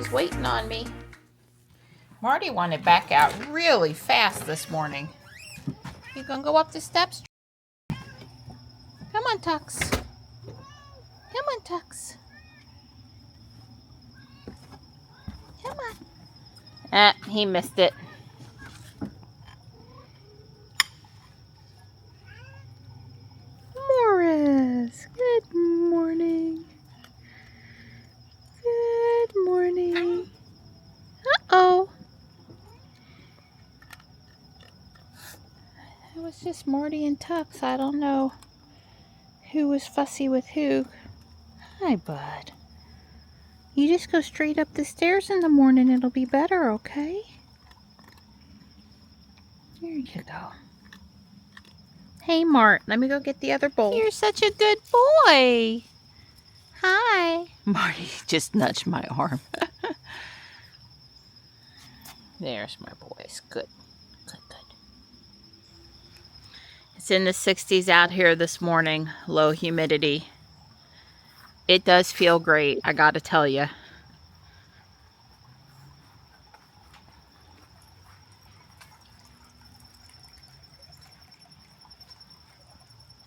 Marty's waiting on me. Marty wanted back out really fast this morning. You gonna go up the steps? Come on, Tux. Come on, Tux. Come on. He missed it. Morris, good morning. Good morning. Uh-oh. It was just Marty and Tux. I don't know who was fussy with who. Hi, bud. You just go straight up the stairs in the morning. It'll be better, okay? Here you go. Hey, Mart, let me go get the other bowl. You're such a good boy. Hi. Marty just nudged my arm. There's my boys. Good. Good, good. It's in the 60s out here this morning. Low humidity. It does feel great, I gotta tell you.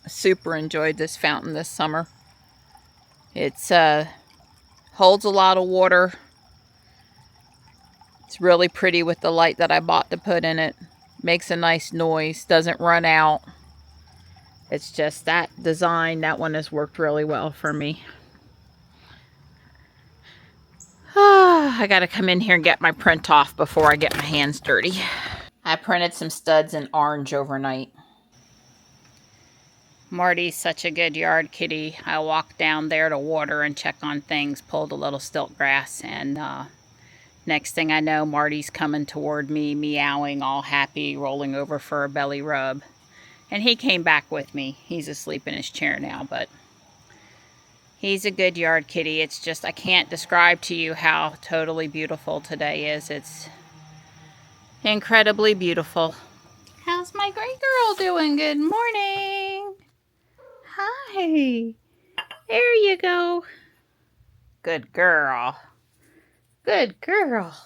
Super enjoyed this fountain this summer. It's holds a lot of water. It's really pretty with the light that I bought to put in it. Makes a nice noise, doesn't run out. It's just that design, that one has worked really well for me. I gotta come in here and get my print off before I get my hands dirty. I printed some studs in orange overnight. Marty's such a good yard kitty. I walked down there to water and check on things, pulled a little stilt grass, and next thing I know, Marty's coming toward me, meowing, all happy, rolling over for a belly rub. And he came back with me. He's asleep in his chair now, but he's a good yard kitty. It's just, I can't describe to you how totally beautiful today is. It's incredibly beautiful. How's my gray girl doing? Good morning. Hi. There you go. Good girl. Good girl.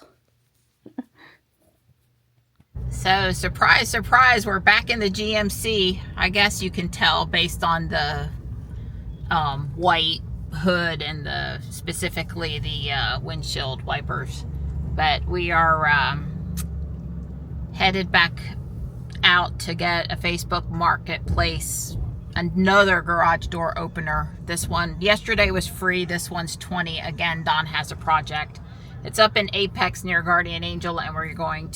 So, surprise, surprise, we're back in the GMC. I guess you can tell based on the white hood and specifically the windshield wipers. But we are headed back out to get a Facebook Marketplace, another garage door opener. This one, yesterday was free. This one's $20. Again, Don has a project. It's up in Apex near Guardian Angel, and we're going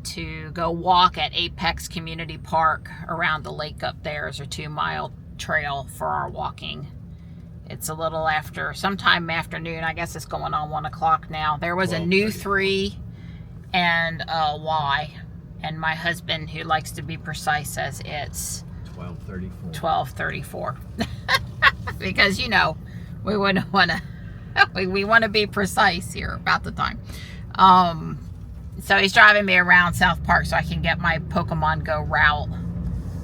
to go walk at Apex Community Park around the lake up there. It's a 2-mile trail for our walking. It's a little after, sometime afternoon. I guess it's going on 1 o'clock now. There was a new 3 and a Y, and my husband, who likes to be precise, says it's 12:34. Because, you know, we wouldn't want to we want to be precise here about the time. So he's driving me around South Park so I can get my Pokemon Go route,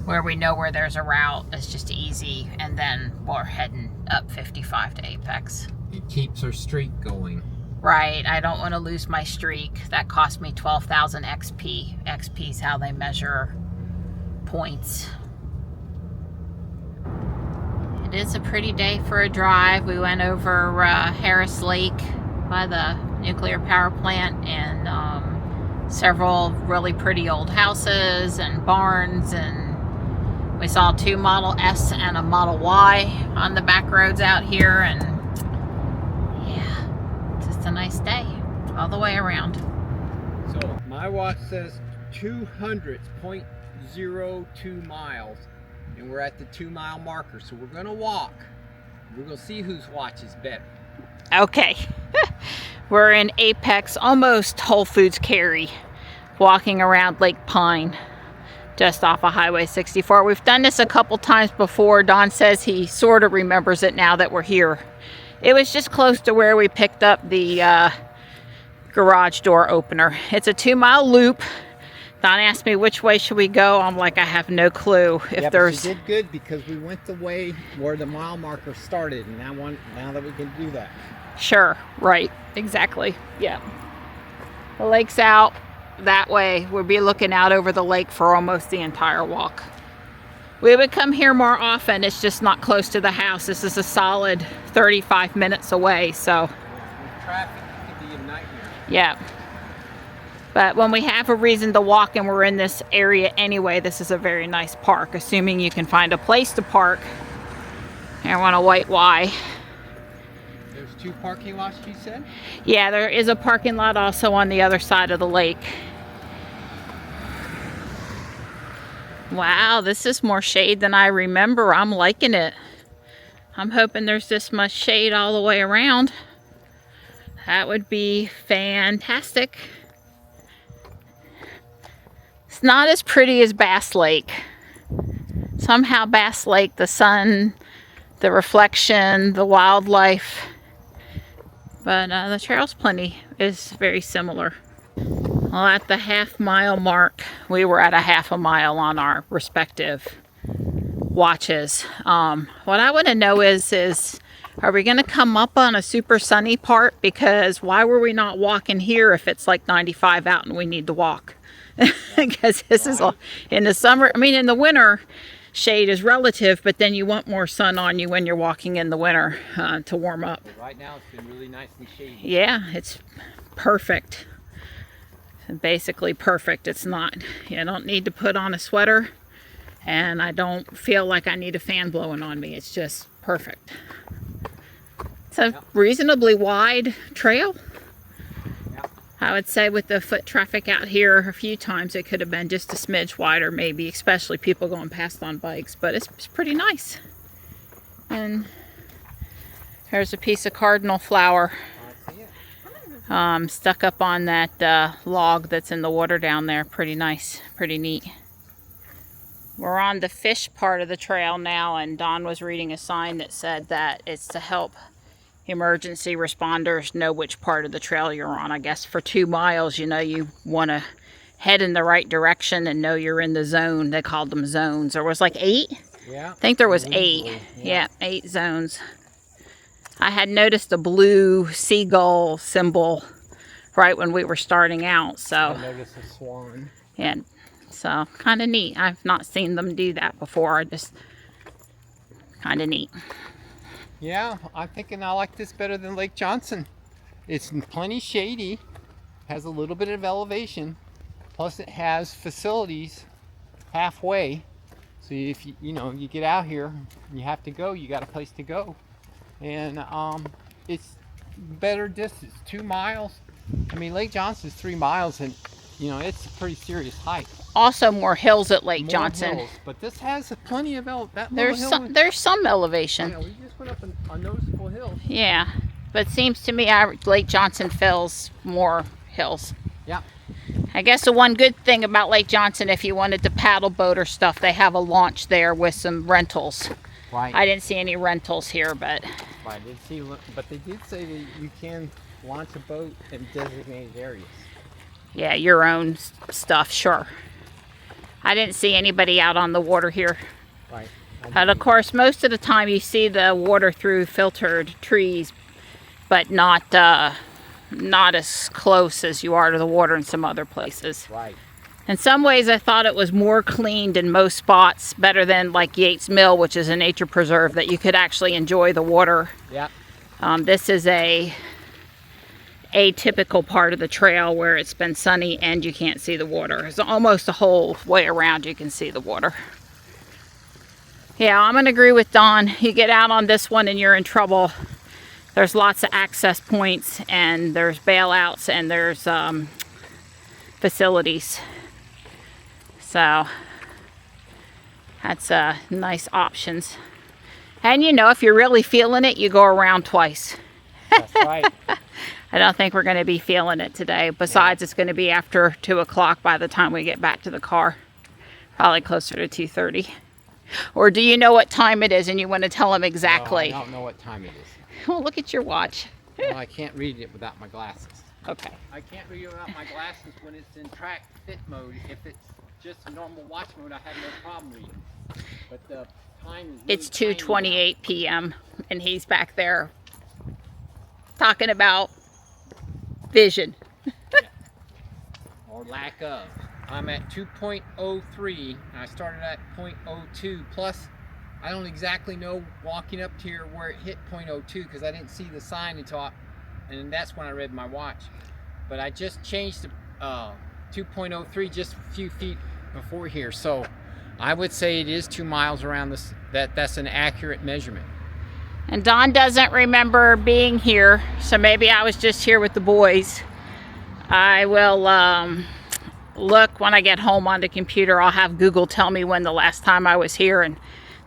where we know where there's a route. It's just easy, and then we're heading up 55 to Apex. It keeps our streak going. Right, I don't want to lose my streak. That cost me 12,000 XP. XP is how they measure points. It is a pretty day for a drive. We went over Harris Lake by the nuclear power plant, and several really pretty old houses and barns, and we saw 2 Model S and a Model Y on the back roads out here, and yeah, just a nice day all the way around. So my watch says 200.02 miles, and we're at the 2-mile marker, so we're gonna walk. We're gonna see whose watch is better. Okay. We're in Apex, almost Whole Foods Cary, walking around Lake Pine, just off of Highway 64. We've done this a couple times before. Don says he sort of remembers it now that we're here. It was just close to where we picked up the garage door opener. It's a 2-mile loop. Don asked me which way should we go. I'm like, I have no clue. If there's. But you did good, because we went the way where the mile marker started, and now that we can do that. Sure, right, exactly, yeah. The lake's out that way. We'll be looking out over the lake for almost the entire walk. We would come here more often, it's just not close to the house. This is a solid 35 minutes away, so. With traffic, it could be a nightmare. Yeah. But when we have a reason to walk and we're in this area anyway, this is a very nice park, assuming you can find a place to park. I want a white Y. There's 2 parking lots, you said? Yeah, there is a parking lot also on the other side of the lake. Wow, this is more shade than I remember. I'm liking it. I'm hoping there's this much shade all the way around. That would be fantastic. It's not as pretty as Bass Lake. Somehow Bass Lake, the sun, the reflection, the wildlife, but the trail's is very similar. Well, at the half-mile mark, we were at a half a mile on our respective watches. What I want to know is are we going to come up on a super sunny part? Because why were we not walking here if it's like 95 out and we need to walk? Because this is all in the summer. I mean, in the winter, shade is relative, but then you want more sun on you when you're walking in the winter to warm up. But right now, it's been really nice and shady. Yeah, it's perfect. Basically perfect. It's not, I don't need to put on a sweater, and I don't feel like I need a fan blowing on me. It's just perfect. It's a reasonably wide trail. I would say with the foot traffic out here a few times it could have been just a smidge wider maybe, especially people going past on bikes, but it's pretty nice. And there's a piece of cardinal flower stuck up on that log that's in the water down there. Pretty nice, pretty neat. We're on the fish part of the trail now, and Don was reading a sign that said that it's to help emergency responders know which part of the trail you're on. I guess for 2 miles, you want to head in the right direction and know you're in the zone. They called them zones. There was like 8? Yeah. I think there was 8. Yeah, 8 zones. I had noticed a blue seagull symbol right when we were starting out, so. I noticed a swan. Yeah, so kind of neat. I've not seen them do that before. Just kind of neat. Yeah, I'm thinking I like this better than Lake Johnson. It's plenty shady, has a little bit of elevation, plus it has facilities halfway. So if you get out here, you have to go, you got a place to go. And it's better distance, 2 miles. I mean, Lake Johnson's 3 miles, and it's a pretty serious hike. Also more hills at Lake Johnson. Hills, but this has plenty of there's some elevation. Yeah, we just went up a noticeable hill. Yeah, but it seems to me Lake Johnson fills more hills. Yeah. I guess the one good thing about Lake Johnson, if you wanted to paddle boat or stuff, they have a launch there with some rentals. Right. I didn't see any rentals here, but. I did see, but they did say that you can launch a boat in designated areas. Yeah, your own stuff, sure. I didn't see anybody out on the water here. Right. But of course, most of the time you see the water through filtered trees, but not as close as you are to the water in some other places. Right. In some ways, I thought it was more cleaned in most spots, better than like Yates Mill, which is a nature preserve that you could actually enjoy the water. Yeah. This is a atypical part of the trail where it's been sunny and you can't see the water. It's almost the whole way around you can see the water. Yeah, I'm gonna agree with Don. You get out on this one and you're in trouble. There's lots of access points, and there's bailouts, and there's facilities. So that's nice options. And if you're really feeling it, you go around twice. That's right. I don't think we're going to be feeling it today. Besides, It's going to be after 2 o'clock by the time we get back to the car. Probably closer to 2:30. Or do you know what time it is and you want to tell them exactly? No, I don't know what time it is. Well, look at your watch. Well, I can't read it without my glasses. Okay. I can't read it without my glasses when it's in track fit mode. If it's just normal watch mode, I have no problem reading. But the time is really It's 2:28 p.m. and he's back there talking about vision. Or lack of. I'm at 2.03. I started at 0.02. Plus, I don't exactly know walking up to here where it hit 0.02 because I didn't see the sign until and that's when I read my watch. But I just changed to 2.03 just a few feet before here. So I would say it is 2 miles around this. That's an accurate measurement. And Don doesn't remember being here, so maybe I was just here with the boys. I will look when I get home on the computer. I'll have Google tell me when the last time I was here, and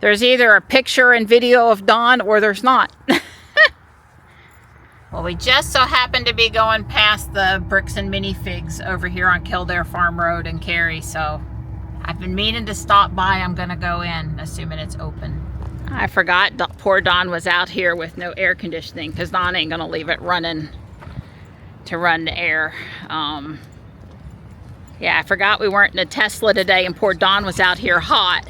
there's either a picture and video of Don or there's not. Well, we just so happen to be going past the bricks and minifigs over here on Kildare Farm Road in Cary, so I've been meaning to stop by. I'm gonna go in, assuming it's open. I forgot poor Don was out here with no air conditioning because Don ain't gonna leave it running to run the air. Yeah, I forgot we weren't in a Tesla today and poor Don was out here hot.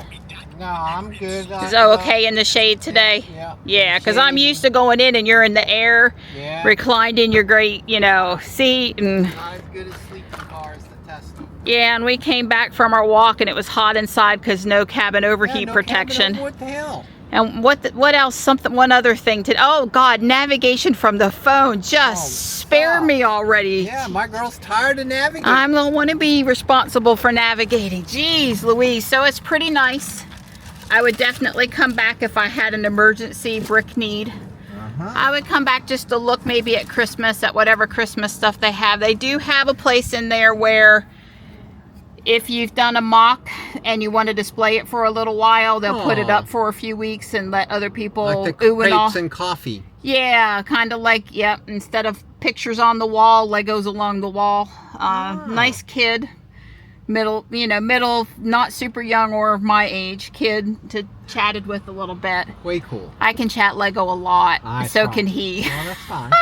No, I'm good. Is okay in the shade today? Yeah, because I'm used to going in and you're in the air, reclined in your great, you know, seat. And not as good as sleeping car as the Tesla. Yeah, and we came back from our walk and it was hot inside because no cabin overheat no protection. What the hell? And what else? One other thing to, oh God, navigation from the phone. Just spare me already. Yeah, my girl's tired of navigating. I don't want to be responsible for navigating. Jeez Louise. So it's pretty nice. I would definitely come back if I had an emergency brick need. I would come back just to look maybe at Christmas, at whatever Christmas stuff they have. They do have a place in there where if you've done a mock and you want to display it for a little while, they'll put it up for a few weeks and let other people like the crepes and coffee. Yeah, kind of like, yep, instead of pictures on the wall, Legos along the wall. Nice kid, middle, not super young or my age kid to chatted with a little bit. Way cool. I can chat Lego a lot, so can he. Oh, that's fine.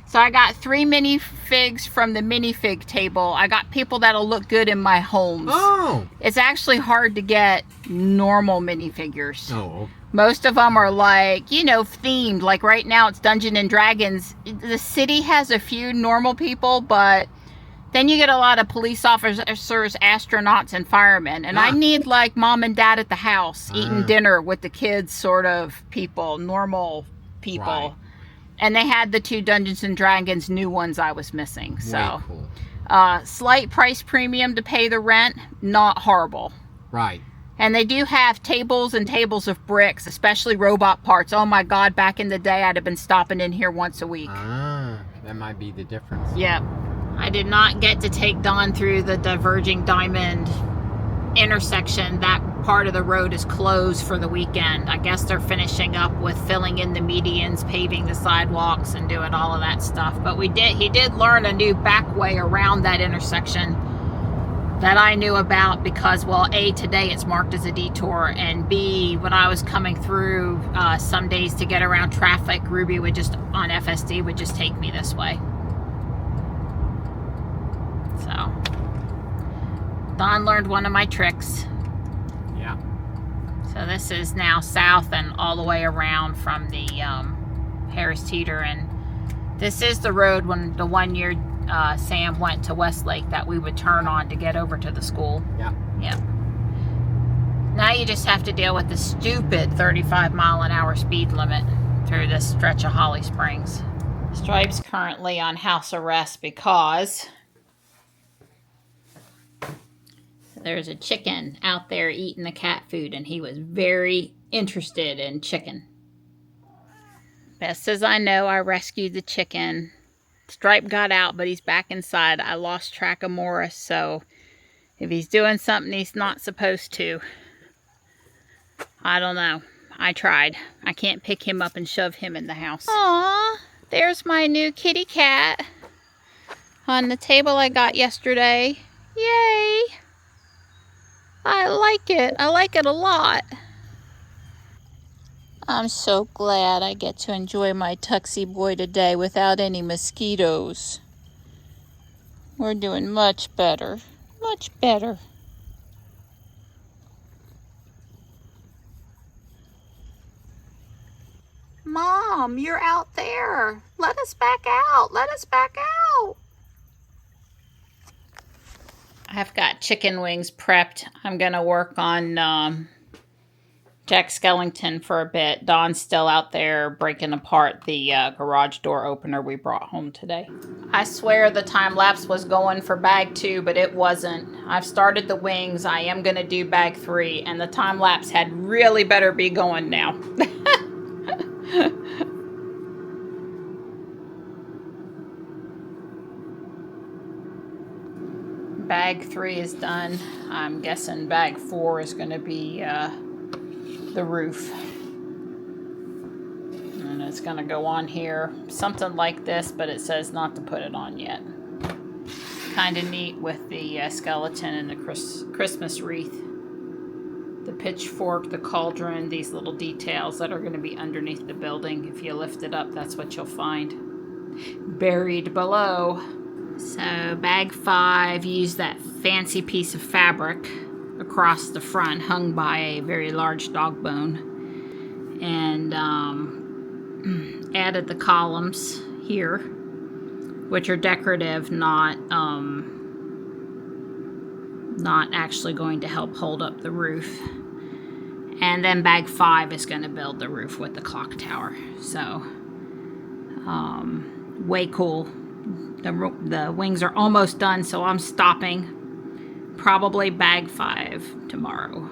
So I got 3 minifigs from the minifig table. I got people that'll look good in my homes. Oh. It's actually hard to get normal minifigures. Oh. Most of them are like, themed. Like right now it's Dungeons and Dragons. The city has a few normal people, but then you get a lot of police officers, astronauts, and firemen. And I need like mom and dad at the house eating dinner with the kids sort of people, normal people. Right. And they had the 2 Dungeons and Dragons new ones I was missing. So, cool. Slight price premium to pay the rent, not horrible. Right. And they do have tables and tables of bricks, especially robot parts. Oh my God, back in the day, I'd have been stopping in here once a week. That might be the difference. Yep. I did not get to take Don through the diverging diamond intersection. That part of the road is closed for the weekend. I guess they're finishing up with filling in the medians, paving the sidewalks, and doing all of that stuff. But he did learn a new back way around that intersection that I knew about because, well, A, today it's marked as a detour, and B, when I was coming through some days to get around traffic, Ruby would just, on FSD, would just take me this way. So Don learned one of my tricks. Yeah. So this is now south and all the way around from the Harris Teeter, and this is the road when the 1 year Sam went to Westlake that we would turn on to get over to the school. Yeah. Yep. Now you just have to deal with the stupid 35-mile-an-hour speed limit through this stretch of Holly Springs. Stripe's currently on house arrest because there's a chicken out there eating the cat food, and he was very interested in chicken. Best as I know, I rescued the chicken. Stripe got out, but he's back inside. I lost track of Morris, so if he's doing something he's not supposed to, I don't know. I tried. I can't pick him up and shove him in the house. Aww, there's my new kitty cat on the table I got yesterday. Yay! I like it. I like it a lot. I'm so glad I get to enjoy my Tuxie boy today without any mosquitoes. We're doing much better. Much better. Mom! come. You're out there. Let us back out. Let us back out. I've got chicken wings prepped. I'm going to work on Jack Skellington for a bit. Dawn's still out there breaking apart the garage door opener we brought home today. I swear the time lapse was going for bag 2, but it wasn't. I've started the wings. I am going to do bag 3, and the time lapse had really better be going now. Bag 3 is done. I'm guessing bag 4 is going to be the roof. And it's going to go on here. Something like this, but it says not to put it on yet. Kind of neat with the skeleton and the Christmas wreath. The pitchfork, the cauldron, these little details that are going to be underneath the building. If you lift it up, that's what you'll find buried below. So bag 5 used that fancy piece of fabric across the front hung by a very large dog bone, and added the columns here, which are decorative, not actually going to help hold up the roof. And then bag 5 is going to build the roof with the clock tower. So way cool. The wings are almost done, so I'm stopping. Probably bag 5 tomorrow.